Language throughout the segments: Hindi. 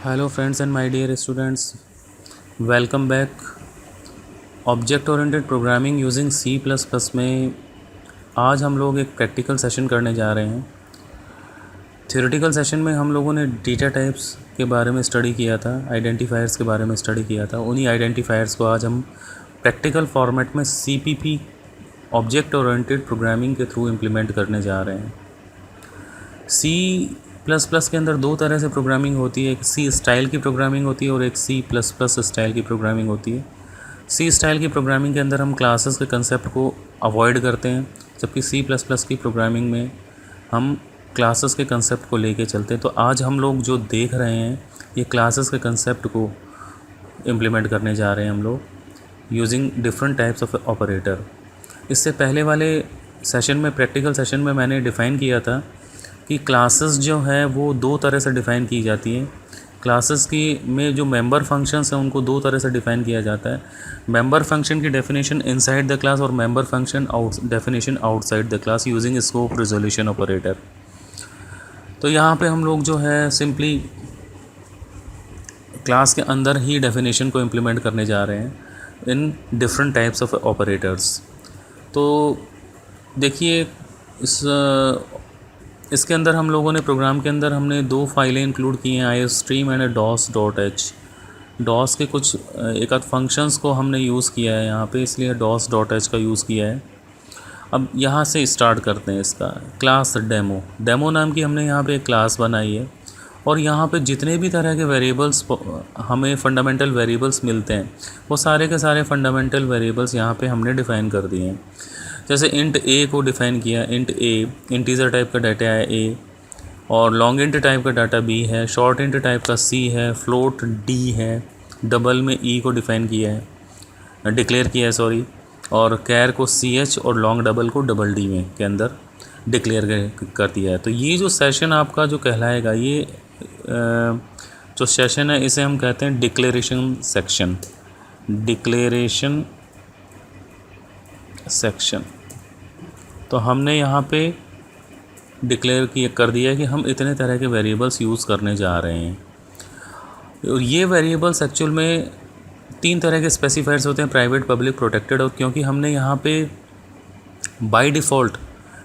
Hello friends and my dear students, welcome back. Object oriented programming using C plus plus में आज हम लोग एक प्रैक्टिकल सेशन करने जा रहे हैं। थ्योरेटिकल सेशन में हम लोगों ने डेटा टाइप्स के बारे में स्टडी किया था, आइडेंटिफायर्स के बारे में स्टडी किया था। उन्हीं आइडेंटिफायर्स को आज हम प्रैक्टिकल फॉर्मेट में CPP ऑब्जेक्ट ओरिएंटेड प्रोग्रामिंग के थ्रू इम्प्लीमेंट करने जा रहे हैं। सी प्लस प्लस के अंदर दो तरह से प्रोग्रामिंग होती है, एक सी स्टाइल की प्रोग्रामिंग होती है और एक सी प्लस प्लस स्टाइल की प्रोग्रामिंग होती है। सी स्टाइल की प्रोग्रामिंग के अंदर हम क्लासेस के कंसेप्ट को अवॉइड करते हैं, जबकि सी प्लस प्लस की प्रोग्रामिंग में हम क्लासेस के कंसेप्ट को लेके चलते हैं। तो आज हम लोग जो देख रहे हैं ये क्लासेस के कंसेप्ट को इम्प्लीमेंट करने जा रहे हैं हम लोग using different types of operator. इससे पहले वाले सेशन में, प्रैक्टिकल सेशन में, मैंने डिफ़ाइन किया था कि क्लासेस जो है वो दो तरह से डिफ़ाइन की जाती हैं। क्लासेस की में जो मेंबर फंक्शंस हैं उनको दो तरह से डिफ़ाइन किया जाता है। मेंबर फंक्शन की डेफिनेशन इनसाइड द क्लास और member function definition outside the class using scope resolution operator. तो यहाँ पे हम लोग जो है सिंपली क्लास के अंदर ही डेफिनेशन को इम्प्लीमेंट करने जा रहे हैं in different types of operators. तो देखिए इसके अंदर हम लोगों ने प्रोग्राम के अंदर हमने दो फाइलें इंक्लूड की हैं, IOStream एंड dos.h। डॉस के कुछ एक आध फंक्शंस को हमने यूज़ किया है यहाँ पे, इसलिए dos.h का यूज़ किया है। अब यहाँ से स्टार्ट करते हैं इसका क्लास डेमो नाम की हमने यहाँ पे एक क्लास बनाई है और यहाँ पे जितने भी तरह के वेरिएबल्स हमें फंडामेंटल वेरिएबल्स मिलते हैं वो सारे के सारे फंडामेंटल वेरिएबल्स यहाँ पे हमने डिफ़ाइन कर दिए हैं। जैसे इंट ए को डिफ़ाइन किया, इंट ए इंटीजर टाइप का डाटा है ए, और लॉन्ग इंट टाइप का डाटा बी है, शॉर्ट इंट टाइप का सी है, फ्लोट डी है, डबल में ई को डिफ़ाइन किया है, डिक्लेयर किया है सॉरी, और कैर को CH और लॉन्ग डबल को डबल डी में के अंदर डिक्लेयर कर दिया है। तो ये जो सेशन आपका जो कहलाएगा, ये जो सेशन है इसे हम कहते हैं डिक्लेरेशन सेक्शन। डिक्लेरेशन सेक्शन तो हमने यहाँ पे डिक्लेयर कर दिया है कि हम इतने तरह के वेरिएबल्स यूज़ करने जा रहे हैं। और ये वेरिएबल्स एक्चुअल में तीन तरह के स्पेसिफायर्स होते हैं, प्राइवेट, पब्लिक, प्रोटेक्टेड। और क्योंकि हमने यहाँ पे बाय डिफ़ॉल्ट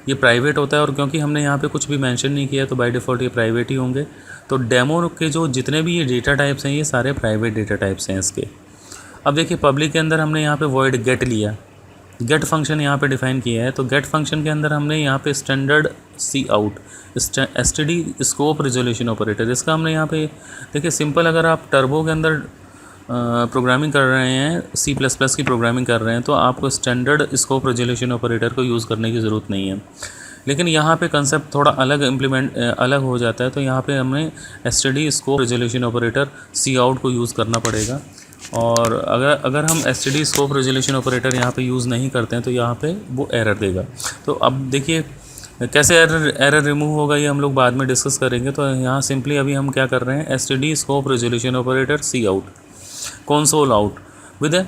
ये प्राइवेट होता है और क्योंकि हमने यहाँ पे कुछ भी मेंशन नहीं किया तो बाय डिफ़ॉल्ट ये प्राइवेट ही होंगे। तो डेमो के जो जितने भी ये डेटा टाइप्स हैं ये सारे प्राइवेट डेटा टाइप्स हैं इसके। अब देखिए पब्लिक के अंदर हमने यहाँ पे वॉइड गेट लिया, गेट फंक्शन यहाँ पे डिफ़ाइन किया है। तो गेट फंक्शन के अंदर हमने यहाँ पे standard cout STD scope resolution operator, इसका हमने यहाँ पे देखिए सिंपल, अगर आप टर्बो के अंदर प्रोग्रामिंग कर रहे हैं, C++ की प्रोग्रामिंग कर रहे हैं, तो आपको स्टैंडर्ड स्कोप रिजोल्यूशन ऑपरेटर को यूज़ करने की ज़रूरत नहीं है। लेकिन यहाँ पे कंसेप्ट थोड़ा अलग हो जाता है। तो यहाँ पे हमें STD scope resolution operator C out को यूज़ करना पड़ेगा। और अगर हम STD स्कोप रिजोल्यूशन ऑपरेटर यहाँ पे यूज़ नहीं करते हैं तो यहाँ पे वो एरर देगा। तो अब देखिए कैसे एरर रिमूव होगा ये हम लोग बाद में डिस्कस करेंगे। तो यहाँ सिंपली अभी हम क्या कर रहे हैं, STD scope resolution operator C out console out with a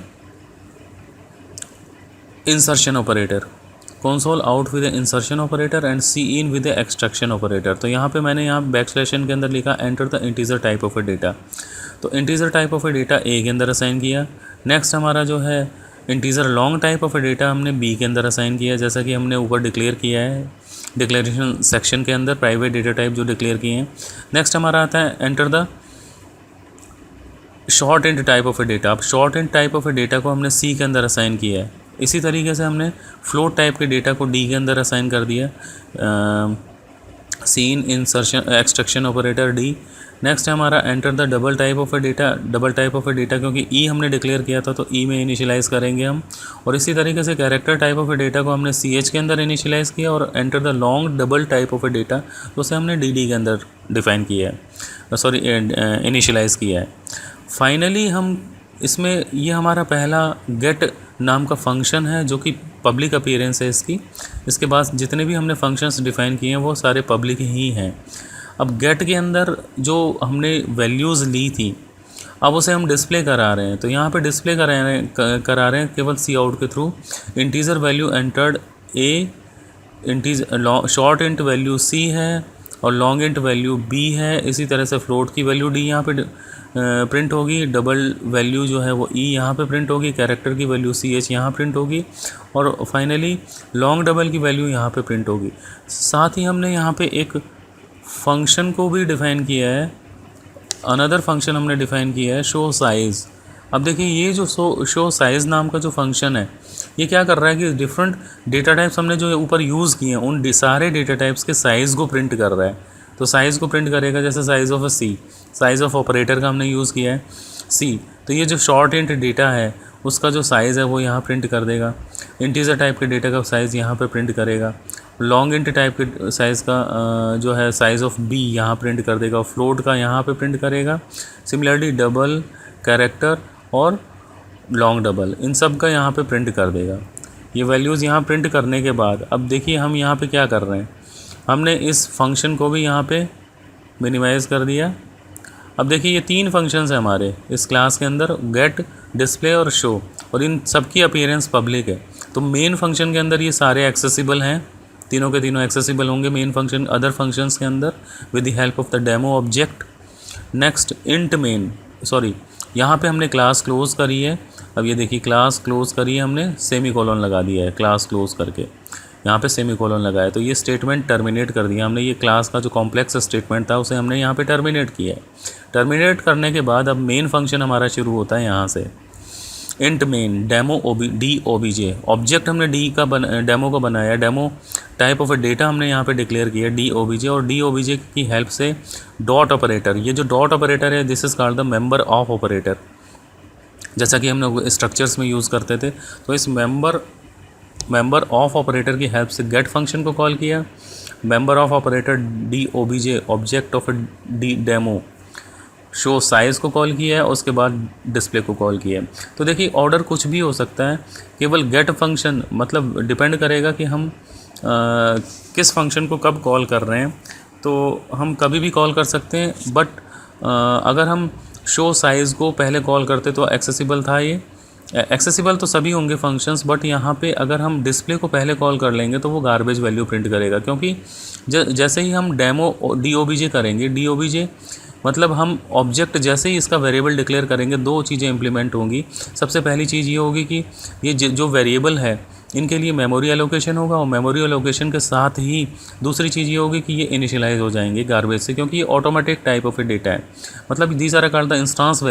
insertion operator, console out with a insertion operator and cin with a extraction operator। तो यहाँ पे मैंने यहाँ बैकस्लैशन के अंदर लिखा enter the integer type of a data। तो integer type of a data A के अंदर असाइन किया। नेक्स्ट हमारा जो है integer long type of a data हमने B के अंदर असाइन किया, जैसा कि हमने ऊपर डिक्लेयर किया है डिक्लेरेशन सेक्शन के अंदर प्राइवेट डेटा टाइप जो डिक्लेयर किए हैं। नेक्स्ट हमारा आता है enter the short int type of a data. अब short int type of a data को हमने C के अंदर असाइन किया है। इसी तरीके से हमने फ्लोट टाइप के डेटा को D के अंदर असाइन कर दिया, cin insertion extraction operator D। Next है हमारा enter the double type of a data. Double type of a data क्योंकि E हमने डिक्लेयर किया था तो E में इनिशियलाइज़ करेंगे हम। और इसी तरीके से character type of a data को हमने CH के अंदर इनिशियलाइज़ किया और enter the long double type of a data तो उसे हमने DD के अंदर डिफ़ाइन किया है, सॉरी इनिशियलाइज़ किया है। फाइनली हम इसमें ये हमारा पहला गेट नाम का फंक्शन है जो कि पब्लिक अपीयरेंस है इसकी। इसके बाद जितने भी हमने फंक्शंस डिफ़ाइन किए हैं वो सारे पब्लिक ही हैं। अब गेट के अंदर जो हमने वैल्यूज़ ली थी अब उसे हम डिस्प्ले करा रहे हैं। तो यहाँ पे डिस्प्ले करा रहे हैं केवल सी आउट के through. Integer value entered a, integer short int value C है और लॉन्ग इंट वैल्यू b है, इसी तरह से फ्लोट की वैल्यू d यहाँ पे प्रिंट होगी, डबल वैल्यू जो है वो e यहाँ पे प्रिंट होगी, कैरेक्टर की वैल्यू ch यहाँ प्रिंट होगी, और फाइनली लॉन्ग डबल की वैल्यू यहाँ पे प्रिंट होगी। साथ ही हमने यहाँ पे एक फंक्शन को भी डिफ़ाइन किया है, अनदर फंक्शन हमने डिफ़ाइन किया है शो साइज़। अब देखिए ये जो शो साइज़ नाम का जो फंक्शन है ये क्या कर रहा है कि डिफरेंट डेटा टाइप्स हमने जो ऊपर यूज़ किए हैं उन सारे डेटा टाइप्स के साइज़ को प्रिंट कर रहा है। तो साइज़ को प्रिंट करेगा, जैसे size of C, size of operator का हमने यूज़ किया है सी, तो ये जो शॉर्ट इंट डेटा है उसका जो साइज़ है वो यहाँ प्रिंट कर देगा। इंटीजर टाइप के डेटा का साइज़ यहाँ पे प्रिंट करेगा। लॉन्ग इंट टाइप के साइज़ का जो है साइज़ ऑफ बी यहाँ प्रिंट कर देगा, और फ्लोट का यहाँ पे प्रिंट करेगा। सिमिलरली डबल, कैरेक्टर और लॉन्ग डबल, इन सब का यहाँ पे प्रिंट कर देगा। ये वैल्यूज़ यहाँ प्रिंट करने के बाद अब देखिए हम यहाँ पे क्या कर रहे हैं, हमने इस फंक्शन को भी यहाँ पे मिनिमाइज़ कर दिया। अब देखिए ये तीन फंक्शंस हैं हमारे इस क्लास के अंदर, गेट, डिस्प्ले और शो, और इन सब की अपीयरेंस पब्लिक है। तो मेन फंक्शन के अंदर ये सारे एक्सेसिबल हैं, तीनों के तीनों एक्सेसिबल होंगे मेन फंक्शन अदर फंक्शंस के अंदर with the help of the demo object. Next int main, sorry यहाँ पे हमने क्लास क्लोज करी है। अब ये देखिए क्लास क्लोज करी है हमने, सेमी कॉलन लगा दिया है क्लास क्लोज करके, यहाँ पे सेमी कॉलन लगाया, तो ये स्टेटमेंट टर्मिनेट कर दिया हमने। ये क्लास का जो कॉम्प्लेक्स स्टेटमेंट था उसे हमने यहाँ पे टर्मिनेट किया है। टर्मिनेट करने के बाद अब मेन फंक्शन हमारा शुरू होता है यहाँ से, int main demo D OBJ, object हमने डी का डेमो का बनाया, डेमो टाइप ऑफ डेटा हमने यहाँ पे डिक्लेयर किया डी ओबीजे, और डी ओबीजे की हेल्प से डॉट ऑपरेटर, ये जो डॉट ऑपरेटर है this is called the member of operator, जैसा कि हम लोग स्ट्रक्चर्स में यूज़ करते थे। तो इस मेंबर ऑफ ऑपरेटर की हेल्प से गेट फंक्शन को कॉल किया, member of operator D OBJ object of D demo show size को कॉल किया है, उसके बाद डिस्प्ले को कॉल किया है। तो देखिए ऑर्डर कुछ भी हो सकता है, केवल गेट फंक्शन मतलब डिपेंड करेगा कि हम किस फंक्शन को कब कॉल कर रहे हैं। तो हम कभी भी कॉल कर सकते हैं, बट अगर हम शो साइज़ को पहले कॉल करते तो एक्सेसिबल था, ये एक्सेसिबल तो सभी होंगे फंक्शंस, बट यहाँ पे अगर हम डिस्प्ले को पहले कॉल कर लेंगे तो वो गार्बेज वैल्यू प्रिंट करेगा, क्योंकि जैसे ही हम डेमो डी ओबीजे करेंगे, डी ओबीजे मतलब हम ऑब्जेक्ट जैसे ही इसका वेरिएबल डिक्लेयर करेंगे दो चीज़ें इंप्लीमेंट होंगी। सबसे पहली चीज़ ये होगी कि ये जो वेरिएबल है इनके लिए मेमोरी एलोकेशन होगा, और मेमोरी एलोकेशन के साथ ही दूसरी चीज़ ये होगी कि ये इनिशियलाइज हो जाएंगे गार्बेज से, क्योंकि ये automatic type of a data है। मतलब these are called the instance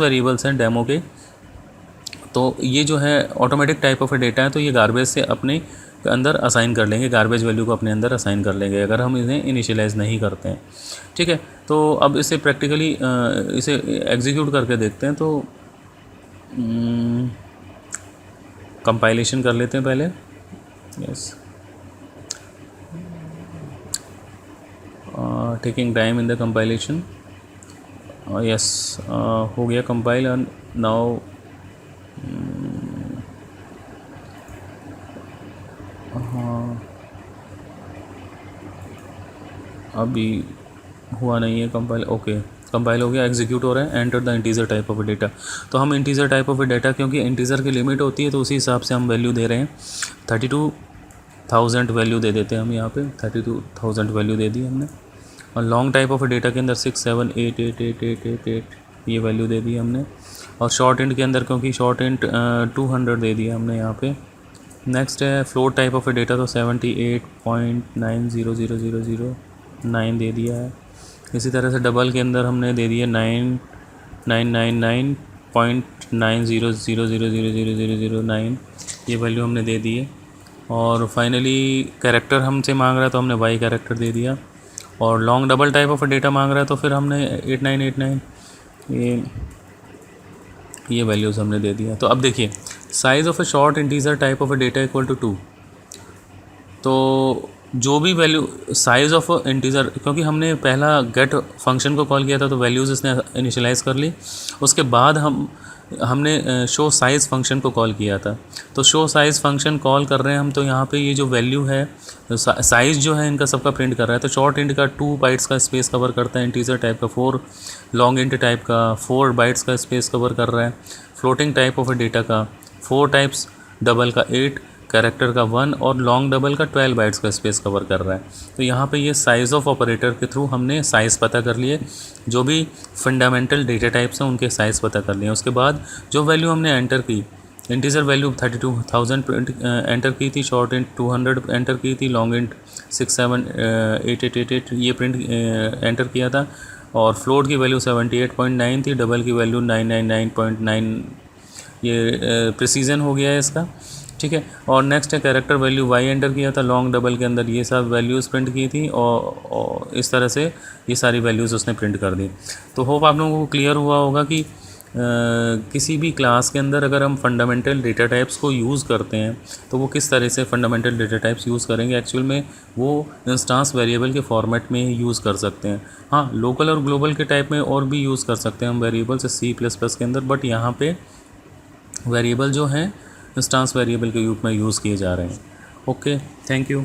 variables हैं डेमो के। तो ये जो है automatic type of a data है, तो ये गार्बेज से अपने अंदर असाइन कर लेंगे, गार्बेज वैल्यू को अपने अंदर असाइन कर लेंगे अगर हम इन्हें इनिशियलाइज़ नहीं करते हैं। ठीक है, तो अब इसे प्रैक्टिकली इसे एग्जीक्यूट करके देखते हैं। तो कंपाइलेशन कर लेते हैं पहले। Yes, taking time in the compilation. Yes, हो गया कंपाइल। एंड नाउ हाँ अभी हुआ नहीं है कंपाइल। ओके, कंपाइल हो गया, एग्जीक्यूट हो रहा है। Enter the integer type of data. तो हम इंटीजर टाइप ऑफ डेटा, क्योंकि इंटीजर की लिमिट होती है तो उसी हिसाब से हम वैल्यू दे रहे हैं। 32,000 वैल्यू दे देते हैं हम यहाँ पे, 32,000 वैल्यू दे दी हमने। और लॉन्ग टाइप ऑफ डेटा के अंदर 6788888 ये वैल्यू दे दी हमने। और शॉर्ट इंट के अंदर, क्योंकि शॉर्ट इंट 200 दे दिया हमने यहाँ पे। नेक्स्ट है फ्लोट टाइप ऑफ डेटा, तो 78.900009 दे दिया है। इसी तरह से डबल के अंदर हमने दे दिया 9999.90000009, ये वैल्यू हमने दे दी है। और फाइनली कैरेक्टर हमसे मांग रहा है तो हमने वाई कैरेक्टर दे दिया। और long double type of data मांग रहा है तो फिर हमने 8989 ये वैल्यूज़ हमने दे दिया। तो अब देखिए size of a short integer type of a data equal to 2। तो जो भी वैल्यू साइज़ ऑफ इंटीजर, क्योंकि हमने पहला गेट फंक्शन को कॉल किया था तो वैल्यूज़ इसने इनिशियलाइज़ कर ली, उसके बाद हमने शो साइज़ फंक्शन को कॉल किया था। तो शो साइज़ फंक्शन कॉल कर रहे हैं हम, तो यहाँ पे ये जो वैल्यू है साइज़ जो है इनका सबका प्रिंट कर रहा है। तो शॉर्ट इंट का 2 बाइट्स का स्पेस कवर करता है, इंटीजर टाइप का 4, लॉन्ग इंट टाइप का 4 बाइट्स का स्पेस कवर कर रहा है, फ्लोटिंग टाइप ऑफ डेटा का 4 टाइप्स, डबल का 8, कैरेक्टर का 1 और लॉन्ग डबल का 12 बाइट्स का स्पेस कवर कर रहा है। तो यहाँ पे ये साइज़ ऑफ ऑपरेटर के थ्रू हमने साइज़ पता कर लिए, जो भी फंडामेंटल डेटा टाइप्स हैं उनके साइज़ पता कर लिए। उसके बाद जो वैल्यू हमने एंटर की, इंटीजर वैल्यू 32,000 एंटर की थी, शॉर्ट इंट 200 एंटर की थी, लॉन्ग इंट 678888 ये प्रिंट एंटर किया था, और फ्लोट की वैल्यू 78.9 थी, डबल की वैल्यू 999.9, ये प्रिसीजन हो गया है इसका, ठीक है। और नेक्स्ट है कैरेक्टर वैल्यू वाई एंटर किया था, लॉन्ग डबल के अंदर ये सब वैल्यूज़ प्रिंट की थी, और इस तरह से ये सारी वैल्यूज़ उसने प्रिंट कर दी। तो होप आप लोगों को क्लियर हुआ होगा कि किसी भी क्लास के अंदर अगर हम फंडामेंटल डेटा टाइप्स को यूज़ करते हैं तो वो किस तरह से फंडामेंटल डेटा टाइप्स यूज़ करेंगे। एक्चुअल में वो इंस्टांस वेरिएबल के फॉर्मेट में यूज़ कर सकते हैं। हाँ, लोकल और ग्लोबल के टाइप में और भी यूज़ कर सकते हैं हम वेरिएबल से C++ के अंदर, बट यहाँ पे वेरिएबल जो हैं इंस्टांस वेरिएबल के रूप में यूज़ किए जा रहे हैं। Okay, thank you.